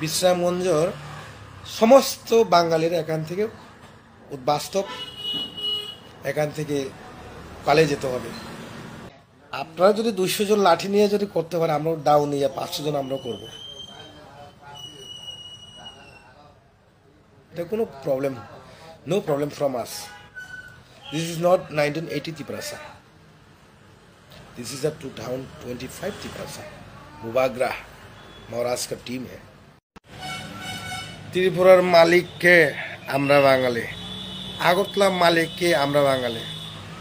বিশ্রামগঞ্জর সমস্ত বাঙালিরা এখান থেকে বাস্তব এখান থেকে পালিয়ে যেতে হবে। আপনারা যদি 200 জন লাঠি নিয়ে যদি করতে পারে, আমরা ডাউ নিয়ে 500 জন আমরা করব। এটা কোনো problem, no problem from us. This is not 1980 Tiprasa, this is the 2025 Tiprasa. मुबागरा महाराज का टीम है। त्रिपुरार मालिक के আমরা বাঙালি, আগরতলা মালিক কে আমরা বাঙালি,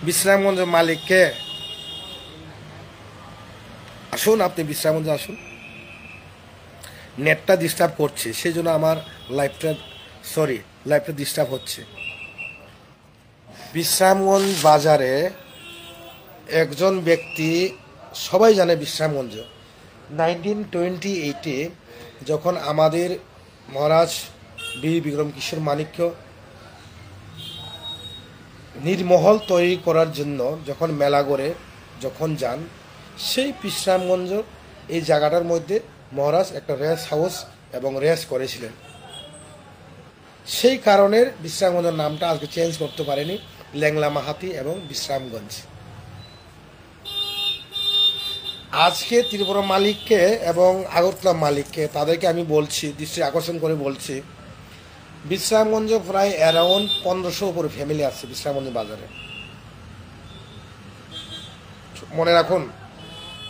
বিশ্রামগঞ্জ মালিক কে। আসুন, আপনি বিশ্রামগঞ্জে আসুন। নেটটা ডিস্টার্ব করছে, সেই জন্য আমার লাইফটা ডিস্টার্ব হচ্ছে। বিশ্রামগঞ্জ বাজারে একজন ব্যক্তি, সবাই জানে বিশ্রামগঞ্জ 1928-এ যখন আমাদের মহারাজ বীর বিক্রম কিশোর মাণিক্য নির্মহল তৈরি করার জন্য যখন মেলাগড়ে যখন যান, সেই বিশ্রামগঞ্জ এই জায়গাটার মধ্যে মহারাজ একটা রেস হাউস এবং রেস করেছিলেন। সেই কারণে বিশ্রামগঞ্জের নামটা আজকে চেঞ্জ করতে পারেনি, ল্যাংলা মাহাতি এবং বিশ্রামগঞ্জ। আজকে ত্রিপুরা মালিককে এবং আগরতলা মালিককে তাদেরকে আমি বলছি, দৃষ্টি আকর্ষণ করে বলছি, বিশ্রামগঞ্জ প্রায় অ্যারাউন্ড 1500 উপরে ফ্যামিলি আছে বিশ্রামগঞ্জ বাজারে। মনে রাখুন,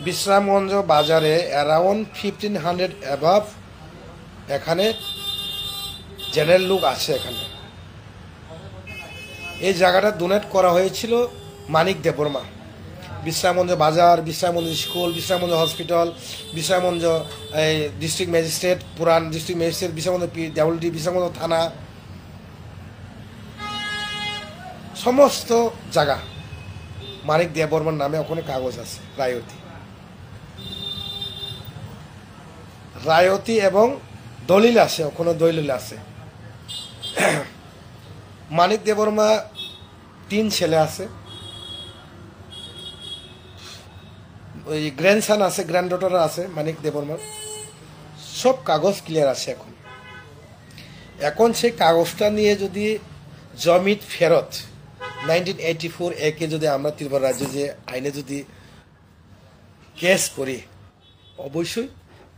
বিশ্রামগঞ্জ বাজারে অ্যারাউন্ড 1500 অ্যাভাব এখানে জেনারেল লোক আছে। এখানে এই জায়গাটা ডোনেট করা হয়েছিল মানিক দেববর্মা। বিশ্রামগঞ্জ বাজার, Bishramganj school, Bishramganj hospital, Bishramganj district magistrate, পুরান ডিস্ট্রিক্ট ম্যাজিস্ট্রেট, বিশ্রামগঞ্জ ডাবলডি, বিশ্রামগঞ্জ থানা, সমস্ত জায়গা মানিক দেববর্মার নামে ওখানে কাগজ আছে। রায়তি এবং দলিল আছে, ওখানে দলিল আছে। মানিক দেববর্মা 3 ছেলে আছে, ওই গ্র্যান্ডসান আছে, গ্র্যান্ডডটার আছে মানিক দেববর্মার। সব কাগজ ক্লিয়ার আছে। এখন সেই কাগজটা নিয়ে যদি জমির ফেরত 1984 একে যদি আমরা ত্রিপুরা রাজ্যে যে আইনে যদি কেস করি, অবশ্যই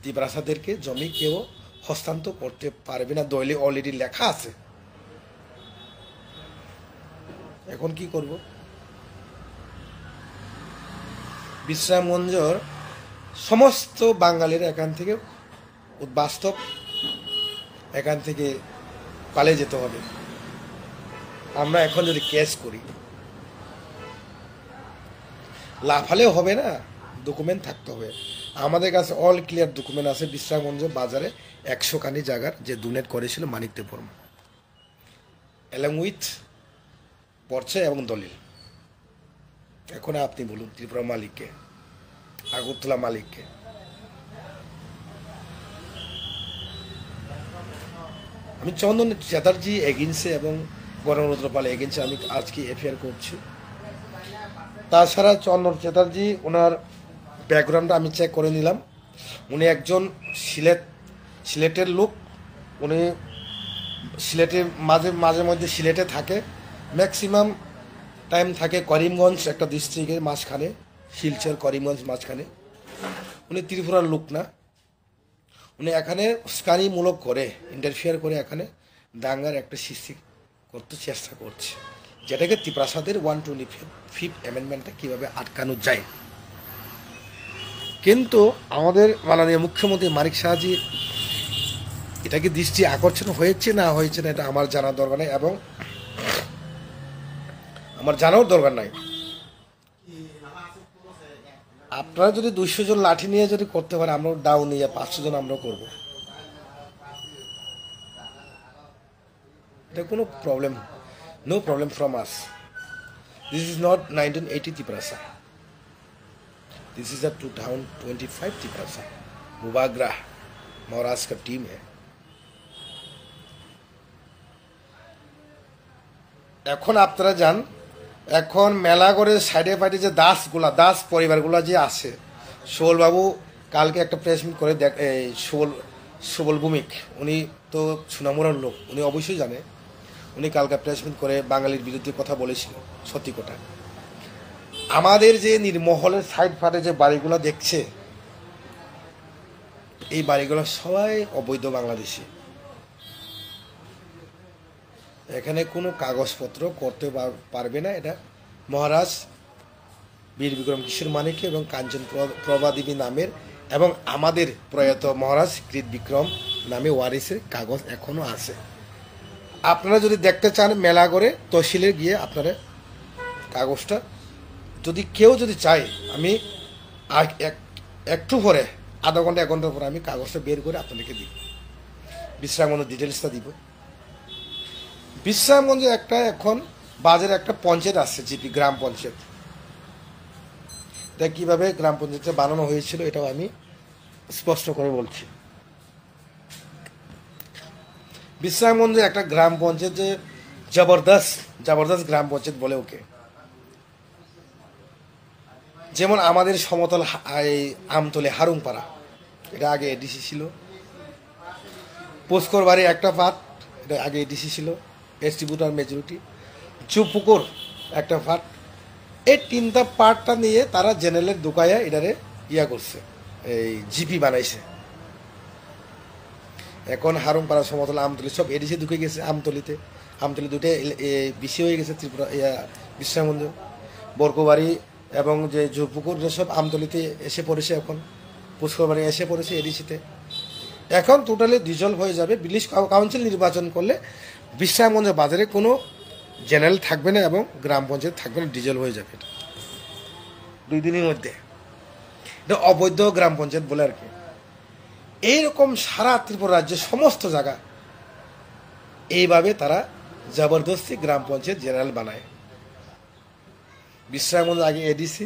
ত্রিপুরাসাদেরকে জমি কেউ হস্তান্তর করতে পারবে না, দলিলে অলরেডি লেখা আছে। এখন কি করব? বিশ্রামগঞ্জের সমস্ত বাঙালিরা এখান থেকে বাস্তব এখান থেকে পালিয়ে যেতে হবে। আমরা এখন যদি কেস করি, লাফালেও হবে না, ডকুমেন্ট থাকতে হবে। আমাদের কাছে অল ক্লিয়ার ডকুমেন্ট আছে। বিশ্রামগঞ্জ বাজারে 100 খানি জায়গার যে ডোনেট করেছিল মানিক দেববর্মা, অ্যালং উইথ পর্চা এবং দলিল। এখন আপনি বলুন ত্রিপুরা মালিককে, আগরতলা মালিককে। আমি চন্দন চ্যাটার্জি এগেন্সে এবং গণরত্ন পাল এগেন্সে আমি আজকে এফআইআর করছি। তাছাড়া চন্দন চ্যাটার্জি, ওনার ব্যাকগ্রাউন্ডটা আমি চেক করে নিলাম। উনি একজন সিলেটের লোক। উনি সিলেটের মাঝে মধ্যে সিলেটে থাকে, ম্যাক্সিমাম টাইম থাকে করিমগঞ্জ একটা ডিস্ট্রিক্টের মাঝখানে, শিলচর করিমগঞ্জ মাঝখানে। উনি ত্রিপুরার লোক না। উনি এখানে উস্কানিমূলক করে ইন্টারফিয়ার করে এখানে দাঙ্গার একটা সৃষ্টি করতে চেষ্টা করছে, যেটাকে ত্রিপ্রাসাদের 125 অ্যামেন্ডমেন্টটা কীভাবে আটকানো যায়। কিন্তু আমাদের মাননীয় মুখ্যমন্ত্রী মানিক সাহাজি এটাকে দৃষ্টি আকর্ষণ হয়েছে না হয়েছে না এটা আমার জানার দরকার নেই এবং আমার জানার দরকার নাই। আপনারা যদি 200 জন লাঠি নিয়ে যদি করতে পারে, আমরা ডাউ নিয়ে 500 জন আমরা করব। এটা কোনো problem, no problem from us. This is not 1980 Tiprasa, this is the 2025 Tiprasa. मुबागरा महाराज का टीम है। এখন আপনারা যান, এখন মেলাগড়ের সাইডে ফাইডে যে দাস পরিবারগুলো যে আছে, শোল বাবু কালকে একটা প্রেস মিট করে সুবল ভৌমিক, উনি তো সুনামুরার লোক, উনি অবশ্যই জানে। উনি কালকে প্রেসমিট করে বাঙালির বিরুদ্ধে কথা বলেছিল, সত্যি কথা। আমাদের যে নির্মহলের সাইড ফাটে যে বাড়িগুলো দেখছে, এই বাড়িগুলো সবাই অবৈধ বাংলাদেশি। এখানে কোনো কাগজপত্র করতে পারবে না। এটা মহারাজ বীর বিক্রম কিশোর মানিক্য এবং কাঞ্চন প্রভাদেবী নামের এবং আমাদের প্রয়াত মহারাজ কৃত বিক্রম নামে ওয়ারিসের কাগজ এখনো আছে। আপনারা যদি দেখতে চান মেলাগড়ে তহসিলে গিয়ে আপনারা কাগজটা, যদি কেউ যদি চায়, আমি একটু পরে আধা ঘন্টা 1 ঘন্টা পরে আমি কাগজটা বের করে আপনাদেরকে দিব, বিশ্রামগঞ্জের ডিটেলসটা দিব। বিশ্রামগঞ্জে একটা এখন বাজারে একটা পঞ্চায়েত আসছে, জিপি গ্রাম পঞ্চায়েত। এটা কীভাবে গ্রাম পঞ্চায়েতটা বানানো হয়েছিল এটাও আমি স্পষ্ট করে বলছি। বিশ্রামগঞ্জে একটা গ্রাম পঞ্চায়েত, যে জবরদস্ত গ্রাম পঞ্চায়েত বলে ওকে। যেমন আমাদের সমতল আমতলে হারুংপাড়া, এটা আগে এডিসি ছিল। পুষ্কর বাড়ি একটা পার্ট, এটা আগে এডিসি ছিল, এসটি ভোটার মেজরিটি। চুপুকুর একটা পার্ট। এই 3টা পার্টটা নিয়ে তারা জেনারেলের দোকায়া এটারে করছে, এই জিপি বানাইছে। এখন হারুংপাড়া, সমতল, আমতলি সব এডিসি ঢুকে গেছে। আমতলি দুটো বেশি হয়ে গেছে। ত্রিপুরা বিশ্রামগঞ্জ, বরকোবাড়ি এবং যে জোরপুকুর সব আমতলিতে এসে পড়েছে। এখন পুষ্করবাড়ি এসে পড়েছে এডিসিতে। এখন টোটালি ডিজলভ হয়ে যাবে। ভিলেজ কাউন্সিল নির্বাচন করলে বিশ্রামগঞ্জের বাজারে কোনো জেনারেল থাকবে না এবং গ্রাম পঞ্চায়েত থাকবে না, ডিজলভ হয়ে যাবে। 2 দিনের মধ্যে এটা অবৈধ গ্রাম পঞ্চায়েত বলে আর কি। এইরকম সারা ত্রিপুরা রাজ্যের সমস্ত জায়গা এইভাবে তারা জবরদস্তি গ্রাম পঞ্চায়েত জেনারেল বানায়। বিশ্রামগঞ্জ আগে এডিসি,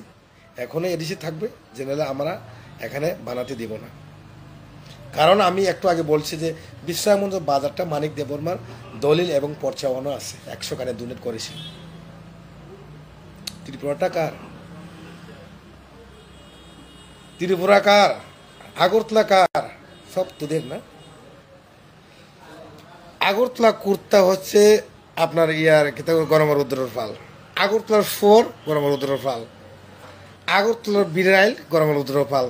এখনও এডিসি থাকবে, জেনারেল আমরা এখানে বানাতে দেব না। কারণ আমি একটু আগে বলছি যে বিশ্রামগঞ্জ বাজারটা মানিক দেববর্মার দলিল এবং পর্চাওয়ানো আছে, 100 কানে ডোনেট করেছে। ত্রিপুরাটা কার? ত্রিপুরা কার? আগরতলা কার? সব তোদের না। আগরতলা কুর্তা হচ্ছে আপনার গরমরুদ্রের পাল। আগরতলার ফোর গরমরুদ্রের পাল। আগরতলার বিরাইল গরমরুদ্রের পাল।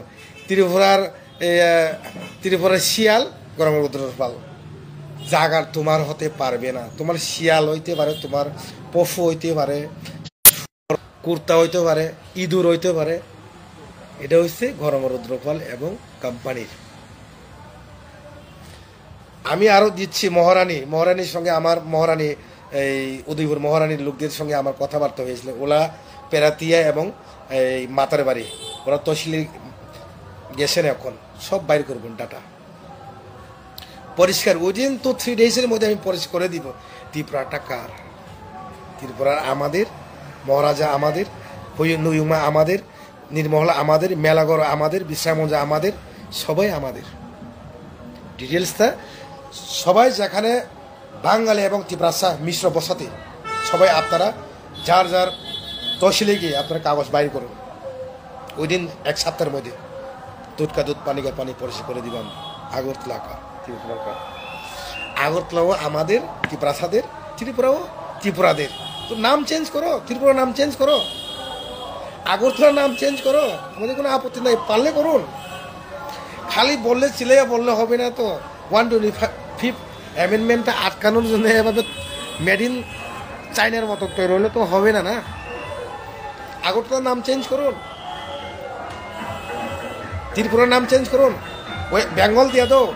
ত্রিপুরার শিয়াল গরমরুদ্রের পাল। জাগার তোমার হতে পারবে না। তোমার শিয়াল হইতে পারে, তোমার পশু হইতে পারে, কুর্তা হইতে পারে, ইঁদুর হইতে পারে। এটা হচ্ছে গরমরুদ্রপাল এবং কোম্পানির। আমি আরো দিচ্ছি মহারানীর সঙ্গে আমার এই উদয়পুর মহারানীর লোকদের সঙ্গে আমার কথাবার্তা হয়েছিল। ওলা পেরাতিয়া এবং এই মাতার বাড়ি, ওরা তহসিলে গেছেন, এখন সব বাইর করবেন ডাটা পরিষ্কার। উইদিন 2-3 ডেজের মধ্যে আমি পরিষ্কার করে দিব ত্রিপুরাটা কার। ত্রিপুরার আমাদের, মহারাজা আমাদের, নুয়ুমা আমাদের, নির্মহলা আমাদের, মেলাগড় আমাদের, বিশ্রামগঞ্জ আমাদের, সবাই আমাদের। ডিটেলসটা সবাই যেখানে বাঙালি এবং ত্রিপুরা মিশ্র বসাতে, সবাই আপনারা যার যার তহসিলে গিয়ে আপনারা কাগজ বাইর করুন। উইদিন 1 সপ্তাহের মধ্যে দুধ কা দুধ, পানি কা পানি পরিষ্কার করে দিব আমরা। আগরতলা কা, ত্রিপুরা কা। আগরতলাও আমাদের, ত্রিপুরাদের, ত্রিপুরাও ত্রিপুরাদের। তো নাম চেঞ্জ করো, ত্রিপুরা নাম চেঞ্জ করো, আগরতলার নাম চেঞ্জ করো, আমাদের কোনো আপত্তি নাই, পারলে করুন। খালি বললে বললে হবে না তো। 125 অ্যামেন্ডমেন্টটা আটকানোর জন্য এভাবে মেড ইন চাইনার মতো তৈরি হলে তো হবে না। না, আগরতলার নাম চেঞ্জ করুন, ত্রিপুরার নাম চেঞ্জ করুন, ওই বেঙ্গল দিয়ে দাও,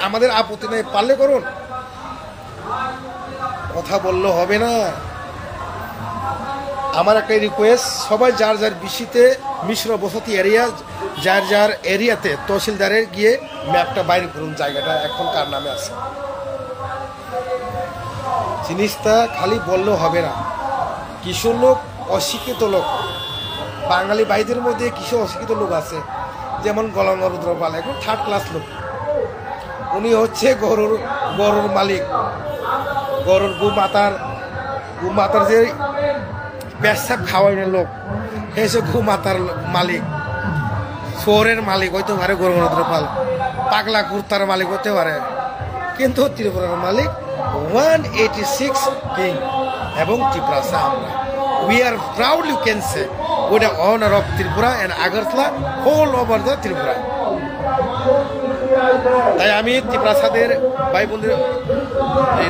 আমাদের আপত্তি নেই, পারলে করুন। কথা বললে হবে না। আমার একটা রিকোয়েস্ট, সবাই যার যার বিসিতে মিশ্র বসতি এরিয়া, যার যার এরিয়াতে তহসিলদারের গিয়ে ম্যাপটা বাইরে করুন, জায়গাটা এখন কার নামে আছে। জিনিসটা খালি বললেও হবে না। কিছু লোক অশিক্ষিত লোক, বাঙালি ভাইদের মধ্যে কিছু অশিক্ষিত লোক আছে, যেমন গলঙ্গরুদ্রপাল, এখন 3rd ক্লাস লোক। উনি হচ্ছে গরুর মালিক, গরুর গুমাতার যে পেশাব খাওয়ানোর লোক, সে গোমাতার মালিক। শহরের মালিক হইতে পারে গণতন্ত্র পাল, পাগলা কুর্তার মালিক হতে পারে, কিন্তু ত্রিপুরার মালিক 186 কিং এবং ত্রিপুরা আমরা। We are proud, you can say, with the honor of Tripura and Agartala all over the Tripura. তাই আমি ত্রিপুরাদের ভাই বোনদের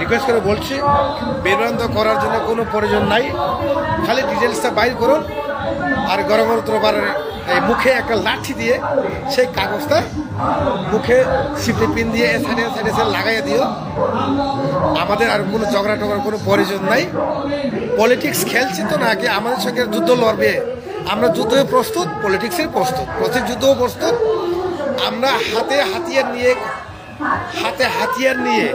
রিকোয়েস্ট করে বলছি, বিভ্রান্ত করার জন্য কোনো প্রয়োজন নাই, খালি ডিটেলসটা বাইর করুন আর গণতন্ত্র এই মুখে একটা লাঠি দিয়ে সেই কাগজটা মুখে সিপি পিন দিয়ে সাইডে সাইডে লাগাইয়া দিও। আমাদের আর কোনো ঝগড়া টগড়ার কোনো প্রয়োজন নাই। পলিটিক্স খেলছি তো নাকি আমাদের সঙ্গে যুদ্ধ লড়বে? আমরা যুদ্ধে প্রস্তুত, পলিটিক্সের প্রস্তুত, প্রত্যেক যুদ্ধও প্রস্তুত। আমরা হাতে হাতিয়ার নিয়ে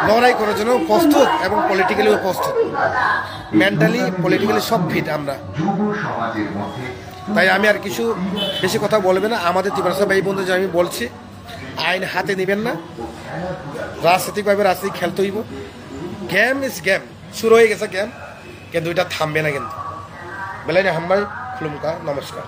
লড়াই করার জন্য প্রস্তুত এবং পলিটিক্যালিও প্রস্তুত, মেন্টালি পলিটিক্যালি সব ফিট আমরা। তাই আমি আর কিছু বেশি কথা বলবে না। আমাদের ত্রিপুরা ভাই বন্ধু যে আমি বলছি, আইন হাতে নেবেন না, রাজনৈতিকভাবে রাজনীতি খেলতে হইব। গেম ইজ গেম, শুরু হয়ে গেছে গেম, কিন্তু এটা থামবে না। কিন্তু বেলাই হামবাই খুলুমকা, নমস্কার।